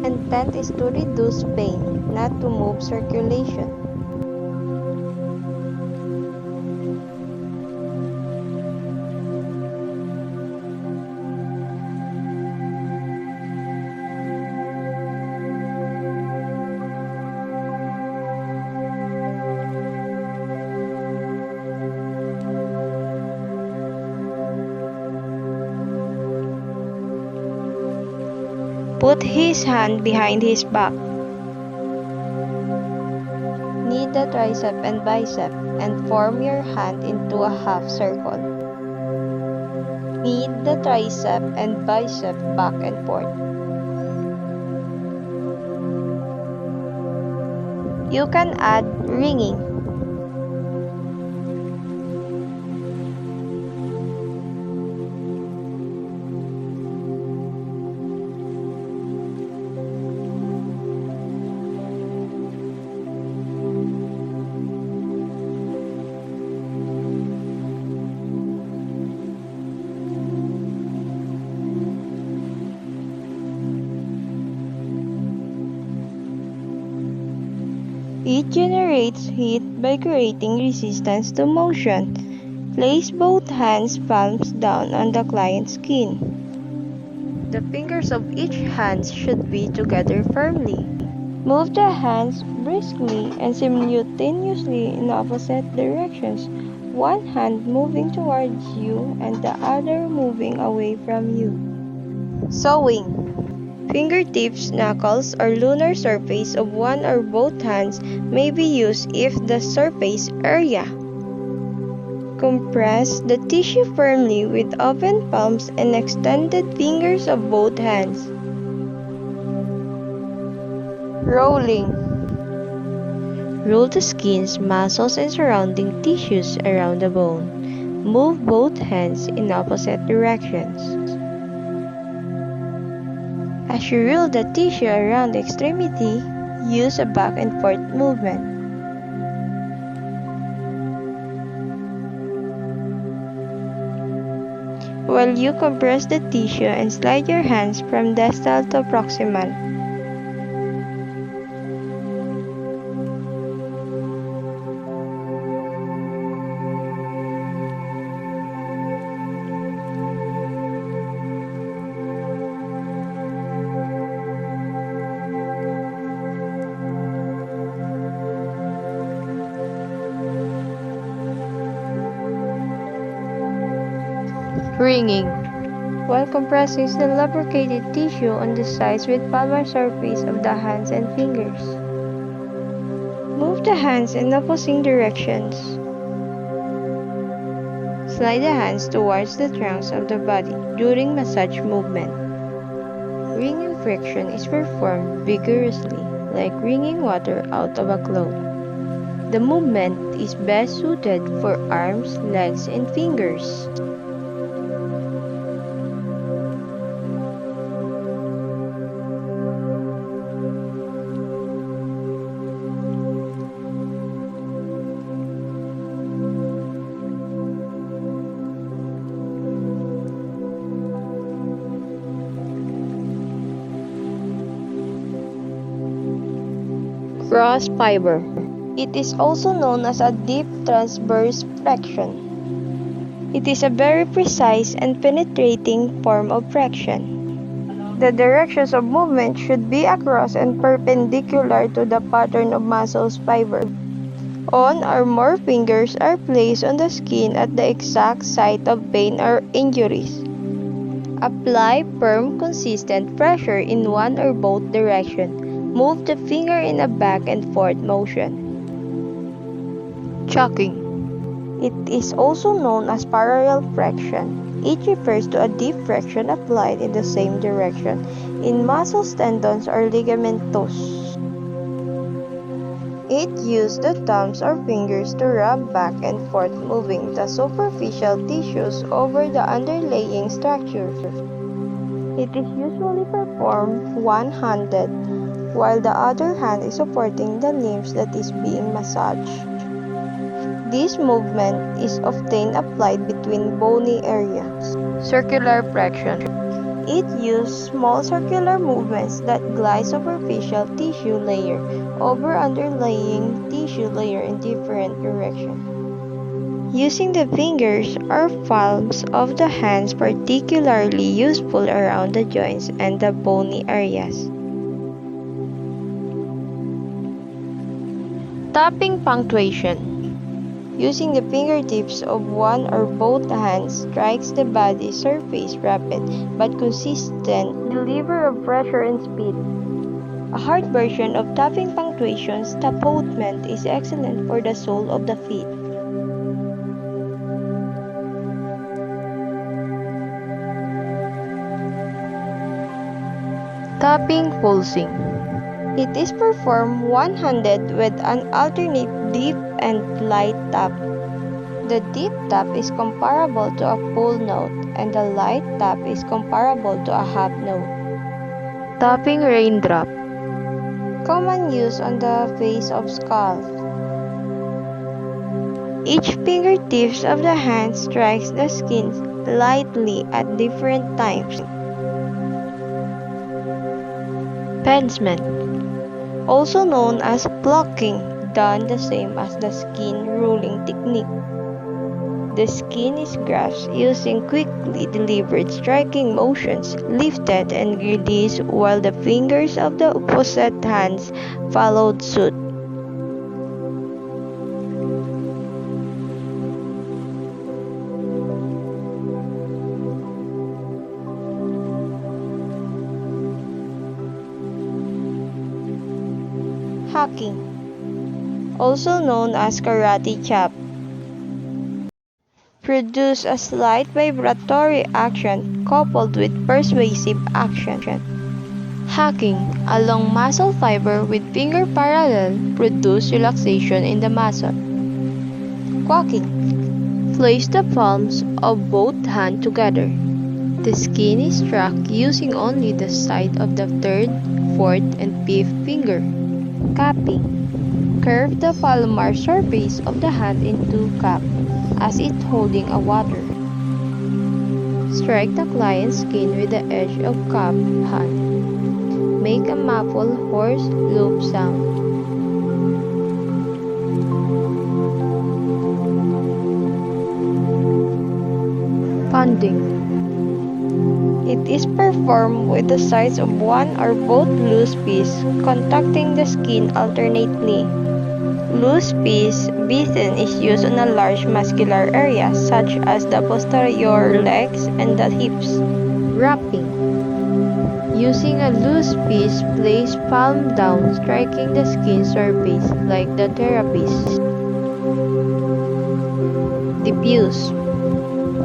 intent is to reduce pain, not to move circulation. Put his hand behind his back. Knee the tricep and bicep and form your hand into a half circle. Knee the tricep and bicep back and forth. You can add ringing. It generates heat by creating resistance to motion. Place both hands palms down on the client's skin. The fingers of each hand should be together firmly. Move the hands briskly and simultaneously in opposite directions. One hand moving towards you and the other moving away from you. Sewing. Fingertips, knuckles, or lunar surface of one or both hands may be used if the surface area. Compress the tissue firmly with open palms and extended fingers of both hands. Rolling. Roll the skins, muscles, and surrounding tissues around the bone. Move both hands in opposite directions. As you roll the tissue around the extremity, use a back and forth movement. While you compress the tissue and slide your hands from distal to proximal. Ringing. While compressing the lubricated tissue on the sides with palmar surface of the hands and fingers. Move the hands in opposing directions. Slide the hands towards the trunks of the body during massage movement. Ringing friction is performed vigorously, like wringing water out of a cloth. The movement is best suited for arms, legs, and fingers. Cross fiber. It is also known as a deep transverse friction. It is a very precise and penetrating form of friction. The directions of movement should be across and perpendicular to the pattern of muscles fiber. One or more fingers are placed on the skin at the exact site of pain or injuries. Apply firm, consistent pressure in one or both directions. Move the finger in a back and forth motion. Chucking. It is also known as parallel friction. It refers to a deep friction applied in the same direction in muscles, tendons, or ligamentous. It uses the thumbs or fingers to rub back and forth, moving the superficial tissues over the underlying structure. It is usually performed one-handed, while the other hand is supporting the limbs that is being massaged. This movement is often applied between bony areas. Circular friction. It uses small circular movements that glide superficial tissue layer over underlying tissue layer in different directions. Using the fingers or palms of the hands particularly useful around the joints and the bony areas. Tapping punctuation. Using the fingertips of one or both hands strikes the body surface rapid but consistent delivery of pressure and speed. A hard version of tapping punctuation stampement is excellent for the sole of the feet. Tapping pulsing. It is performed one-handed with an alternate deep and light tap. The deep tap is comparable to a full note, and the light tap is comparable to a half note. Tapping raindrop. Common use on the face of scalp. Each fingertips of the hand strikes the skin lightly at different times. Pansement, also known as plucking, done the same as the skin rolling technique. The skin is grasped using quickly delivered striking motions, lifted and released while the fingers of the opposite hands followed suit. Hacking, also known as karate chop, produce a slight vibratory action coupled with persuasive action. Hacking along muscle fiber with finger parallel produce relaxation in the muscle. Quacking, place the palms of both hands together. The skin is struck using only the side of the third, fourth, and fifth finger. Cupping, curve the palmar surface of the hand into cup, as if holding a water. Strike the client's skin with the edge of cup hand. Make a muffled hoarse loop sound. Funding. It is performed with the sides of one or both loose pieces contacting the skin alternately. Loose piece bitten is used on a large muscular area such as the posterior legs and the hips. Wrapping. Using a loose piece, place palm down, striking the skin surface like the therapist. Diffuse.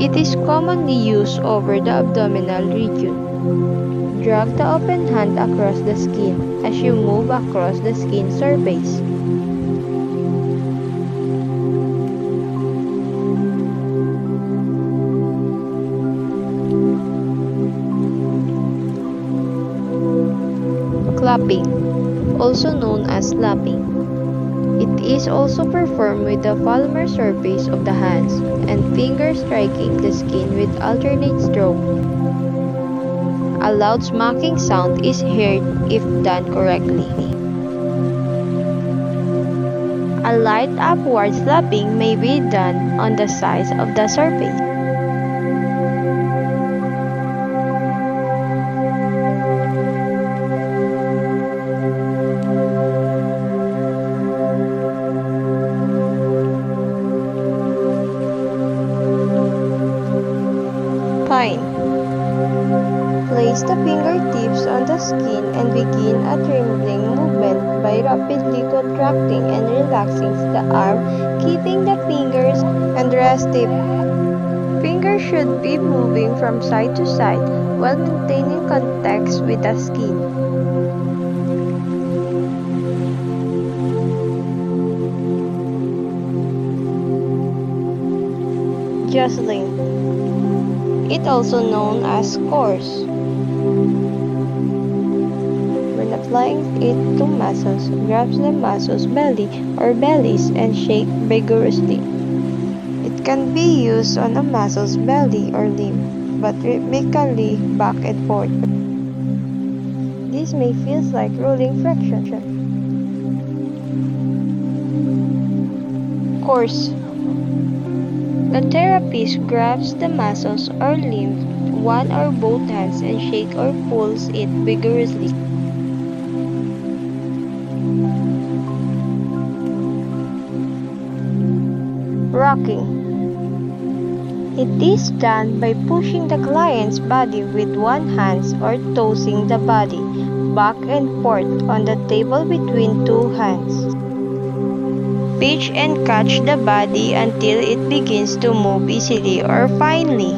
It is commonly used over the abdominal region. Drag the open hand across the skin as you move across the skin surface. Clapping, also known as slapping. It is also performed with the palmar surface of the hands and fingers striking the skin with alternate stroke. A loud smacking sound is heard if done correctly. A light upward slapping may be done on the sides of the surface. Pine. Place the fingertips on the skin and begin a trembling movement by rapidly contracting and relaxing the arm, keeping the fingers and wrist stiff. Fingers should be moving from side to side while maintaining contact with the skin. Jostling. It also known as course. When applying it to muscles, grab the muscle's belly or bellies and shake vigorously. It can be used on a muscle's belly or limb. but rhythmically back and forth. This may feel like rolling friction. Course. The therapist grabs the muscles or limb, one or both hands, and shakes or pulls it vigorously. Rocking. It is done by pushing the client's body with one hand or tossing the body back and forth on the table between two hands. Pitch and catch the body until it begins to move easily or finely.